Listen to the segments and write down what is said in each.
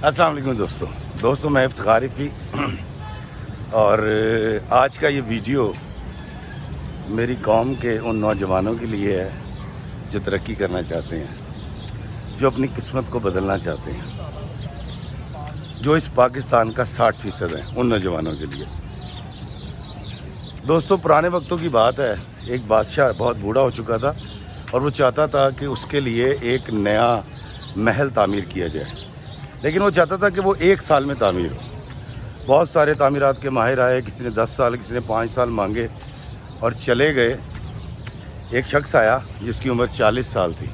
السلام علیکم دوستوں میں افتخار رفیع اور آج کا یہ ویڈیو میری قوم کے ان نوجوانوں کے لیے ہے جو ترقی کرنا چاہتے ہیں، جو اپنی قسمت کو بدلنا چاہتے ہیں، جو اس پاکستان کا 60% ہے، ان نوجوانوں کے لیے۔ دوستوں، پرانے وقتوں کی بات ہے، ایک بادشاہ بہت بوڑھا ہو چکا تھا اور وہ چاہتا تھا کہ اس کے لیے ایک نیا محل تعمیر کیا جائے، لیکن وہ چاہتا تھا کہ وہ 1 سال میں تعمیر ہو۔ بہت سارے تعمیرات کے ماہر آئے، کسی نے 10 سال، کسی نے 5 سال مانگے اور چلے گئے۔ ایک شخص آیا جس کی عمر 40 سال تھی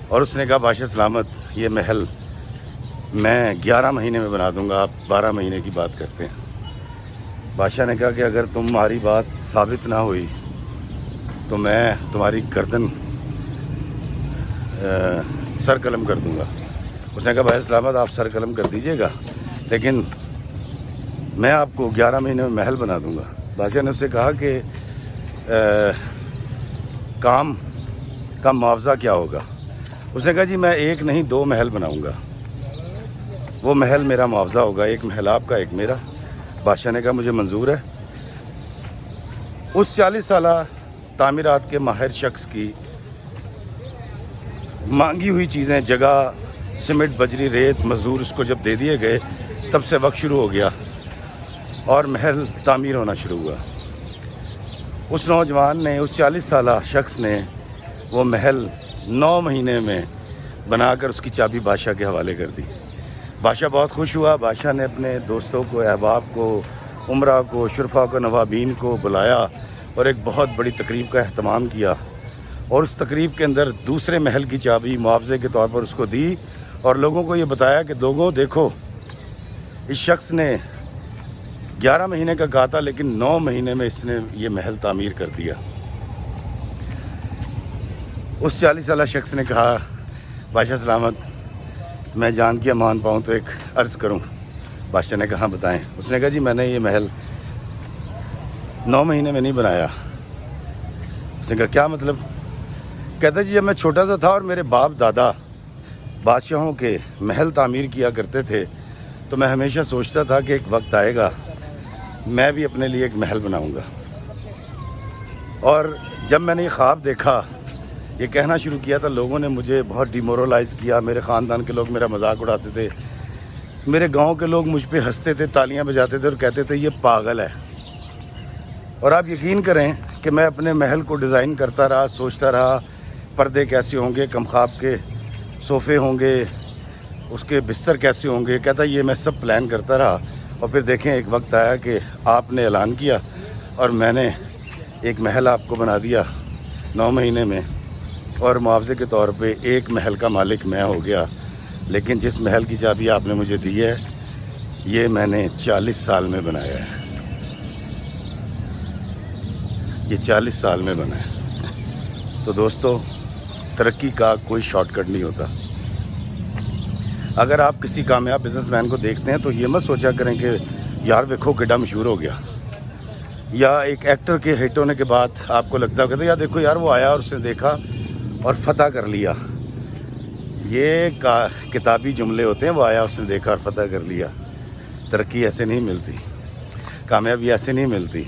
اور اس نے کہا بادشاہ سلامت، یہ محل میں 11 مہینے میں بنا دوں گا، آپ 12 مہینے کی بات کرتے ہیں۔ بادشاہ نے کہا کہ اگر تمہاری بات ثابت نہ ہوئی تو میں تمہاری گردن سر قلم کر دوں گا۔ اس نے کہا بادشاہ سلامت، آپ سر قلم کر دیجئے گا، لیکن میں آپ کو 11 مہینے میں محل بنا دوں گا۔ بادشاہ نے اس سے کہا کہ کام کا معاوضہ کیا ہوگا؟ اس نے کہا جی میں 1 نہیں 2 محل بناؤں گا، وہ محل میرا معاوضہ ہوگا، 1 محل آپ کا 1 میرا۔ بادشاہ نے کہا مجھے منظور ہے۔ اس 40 سالہ تعمیرات کے ماہر شخص کی مانگی ہوئی چیزیں، جگہ، سیمنٹ، بجری، ریت، مزدور اس کو جب دے دیے گئے، تب سے وقت شروع ہو گیا اور محل تعمیر ہونا شروع ہوا۔ اس نوجوان نے، اس 40 سالہ شخص نے وہ محل 9 مہینے میں بنا کر اس کی چابی بادشاہ کے حوالے کر دی۔ بادشاہ بہت خوش ہوا۔ بادشاہ نے اپنے دوستوں کو، احباب کو، عمرہ کو، شرفا کو، نوابین کو بلایا اور ایک بہت بڑی تقریب کا اہتمام کیا، اور اس تقریب کے اندر دوسرے محل کی چابی معاوضے کے طور پر اس کو دی اور لوگوں کو یہ بتایا کہ لوگوں دیکھو، اس شخص نے 11 مہینے کا کہا تھا لیکن 9 مہینے میں اس نے یہ محل تعمیر کر دیا۔ اس 40 سالہ شخص نے کہا بادشاہ سلامت، میں جان کی امان پاؤں تو ایک عرض کروں۔ بادشاہ نے کہا بتائیں۔ اس نے کہا جی میں نے یہ محل 9 مہینے میں نہیں بنایا۔ اس نے کہا کیا مطلب؟ کہتا جی جب میں چھوٹا سا تھا اور میرے باپ دادا بادشاہوں کے محل تعمیر کیا کرتے تھے تو میں ہمیشہ سوچتا تھا کہ ایک وقت آئے گا میں بھی اپنے لیے ایک محل بناؤں گا، اور جب میں نے یہ خواب دیکھا، یہ کہنا شروع کیا تھا، لوگوں نے مجھے بہت ڈیمورلائز کیا۔ میرے خاندان کے لوگ میرا مذاق اڑاتے تھے، میرے گاؤں کے لوگ مجھ پہ ہنستے تھے، تالیاں بجاتے تھے اور کہتے تھے یہ پاگل ہے۔ اور آپ یقین کریں کہ میں اپنے محل کو ڈیزائن کرتا رہا، سوچتا رہا پردے کیسے ہوں گے، کمخواب کے صوفے ہوں گے، اس کے بستر کیسے ہوں گے۔ کہتا یہ میں سب پلان کرتا رہا، اور پھر دیکھیں ایک وقت آیا کہ آپ نے اعلان کیا اور میں نے ایک محل آپ کو بنا دیا 9 مہینے میں، اور معاوضے کے طور پہ 1 محل کا مالک میں ہو گیا۔ لیکن جس محل کی چابی آپ نے مجھے دی ہے، یہ میں نے 40 سال میں بنایا ہے، یہ 40 سال میں بنا ہے۔ تو دوستو، ترقی کا کوئی شارٹ کٹ نہیں ہوتا۔ اگر آپ کسی کامیاب بزنس مین کو دیکھتے ہیں تو یہ مت سوچا کریں کہ یار دیکھو کڈا مشہور ہو گیا، یا ایک ایکٹر کے ہٹ ہونے کے بعد آپ کو لگتا ہے کہ یار دیکھو یار وہ آیا اور اس نے دیکھا اور فتح کر لیا۔ یہ کتابی جملے ہوتے ہیں، وہ آیا اس نے دیکھا اور فتح کر لیا۔ ترقی ایسے نہیں ملتی، کامیابی ایسے نہیں ملتی۔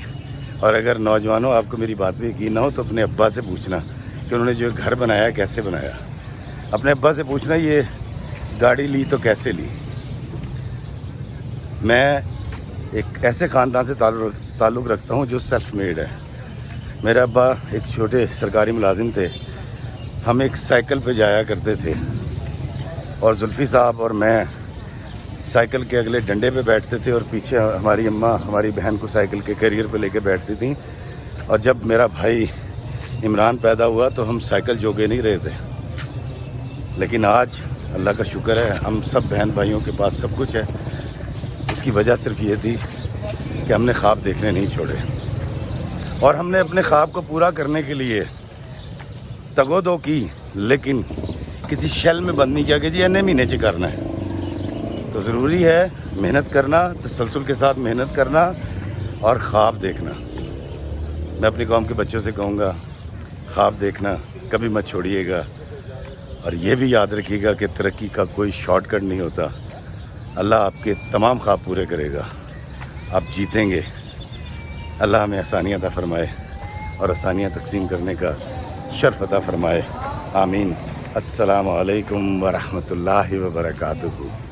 اور اگر نوجوانوں آپ کو میری بات پہ یقین نہ ہو تو اپنے ابا سے پوچھنا کہ انہوں نے جو گھر بنایا کیسے بنایا۔ اپنے ابا سے پوچھنا یہ گاڑی لی تو کیسے لی۔ میں ایک ایسے خاندان سے تعلق رکھتا ہوں جو سیلف میڈ ہے۔ میرے ابا ایک چھوٹے سرکاری ملازم تھے، ہم ایک سائیکل پہ جایا کرتے تھے، اور زلفی صاحب اور میں سائیکل کے اگلے ڈنڈے پہ بیٹھتے تھے، اور پیچھے ہماری اماں ہماری بہن کو سائیکل کے کیریئر پہ لے کے بیٹھتی تھیں۔ اور جب میرا بھائی عمران پیدا ہوا تو ہم سائیکل جوگے نہیں رہے تھے، لیکن آج اللہ کا شکر ہے ہم سب بہن بھائیوں کے پاس سب کچھ ہے۔ اس کی وجہ صرف یہ تھی کہ ہم نے خواب دیکھنے نہیں چھوڑے، اور ہم نے اپنے خواب کو پورا کرنے کے لیے تگو دو کی، لیکن کسی شیل میں بند نہیں کیا کہ جی انہیں مہینے چ کرنا ہے۔ تو ضروری ہے محنت کرنا، تسلسل کے ساتھ محنت کرنا اور خواب دیکھنا۔ میں اپنی قوم کے بچوں سے کہوں گا خواب دیکھنا کبھی مت چھوڑیے گا، اور یہ بھی یاد رکھیے گا کہ ترقی کا کوئی شارٹ کٹ نہیں ہوتا، اللہ آپ کے تمام خواب پورے کرے گا، آپ جیتیں گے، اللہ ہمیں آسانیاں عطا فرمائے اور آسانیاں تقسیم کرنے کا شرف عطا فرمائے، آمین۔ السلام علیکم ورحمۃ اللہ وبرکاتہ۔